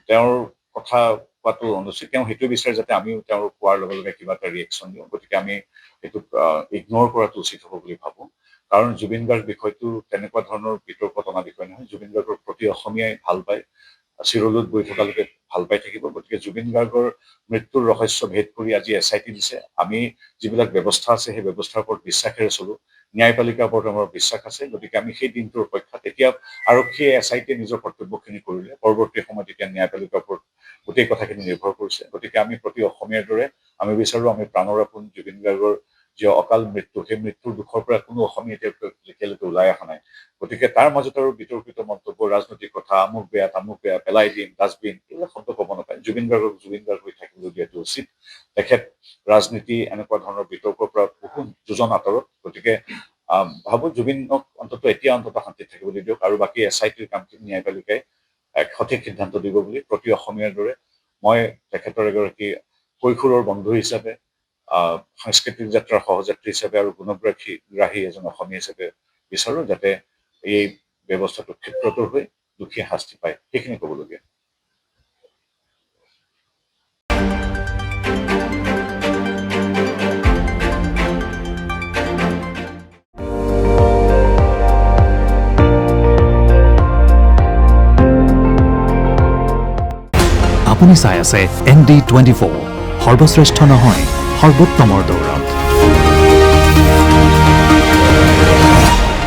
তেওঁৰ কথা কোৱাটো অনুচিত। তেওঁ সেইটো বিচাৰে যাতে আমিও তেওঁৰ কোৱাৰ লগে লগে কিবা এটা ৰিয়েকশ্যন দিওঁ, গতিকে আমি এইটোক ইগন'ৰ কৰাটো উচিত হ'ব বুলি ভাবোঁ। কাৰণ জুবিন গাৰ্গ বিষয়টো তেনেকুৱা ধৰণৰ বিতৰ্কত অনা বিষয় নহয়। জুবিন গাৰ্গৰ প্ৰতি অসমীয়াই ভাল পায়, চিৰলৈ গৈ থকালৈকে ভাল পাই থাকিব। গতিকে জুবিন গাৰ্গৰ মৃত্যুৰ ৰহস্য ভেদ কৰি আজি SIT দিছে। আমি যিবিলাক ব্যৱস্থা আছে সেই ব্যৱস্থাৰ ওপৰত বিশ্বাসেৰে চলোঁ। ন্যায়পালিকাৰ ওপৰত আমাৰ বিশ্বাস আছে। গতিকে আমি সেই দিনটোৰ অপেক্ষাত, এতিয়া আৰক্ষীয়ে SITয়ে নিজৰ কৰ্তব্যখিনি কৰিলে, পৰৱৰ্তী সময়ত এতিয়া ন্যায়পালিকাৰ ওপৰত গোটেই কথাখিনি নিৰ্ভৰ কৰিছে। গতিকে আমি প্ৰতি অসমীয়াৰ দৰে আমি বিচাৰোঁ আমি প্ৰাণৰ আপোন জুবিন গাৰ্গৰ যি অকাল মৃত্যু, সেই মৃত্যুৰ দুখৰ পৰা কোনো অসমীয়া এতিয়ালৈকে ওলাই অহা নাই। গতিকে তাৰ মাজত আৰু বিতৰ্কিত মন্তব্য, ৰাজনৈতিক কথা, আমুক বেয়া তামুক বেয়া, পেলাই দিম, ডাষ্টবিন, এইবিলাক শব্দ ক'ব নাপায়। জুবিন গাৰ্গক জুবিন গাৰ্গ হৈ থাকিবলৈ দিয়াটো উচিত। তেখেত ৰাজনীতি এনেকুৱা ধৰণৰ বিতৰ্কৰ পৰা বহু যোজন আঁতৰত। গতিকে ভাবোঁ জুবিনক এতিয়া অন্তত শান্তিত থাকিবলৈ দিয়ক, আৰু বাকী SITৰ কামখিনি ন্যায়পালিকাই এক সঠিক সিদ্ধান্ত দিব বুলি প্ৰতি অসমীয়াৰ দৰে মই তেখেতৰ এগৰাকী কৈশোৰৰ বন্ধু হিচাপে, সাংস্কৃতিক যাত্ৰাৰ সহযাত্ৰী হিচাপে আৰু গুণগ্ৰাহী এজন অসমীয়া হিচাপে বিচাৰোঁ যাতে এই ব্যৱস্থাটো ক্ষেত্ৰটোৰ হৈ দুখীয়ে শাস্তি পায়। সেইখিনি ক'বলগীয়া। আপুনি চাই আছে ND24, সৰ্বশ্ৰেষ্ঠ নহয় সৰ্বোত্তমৰ দৌৰ।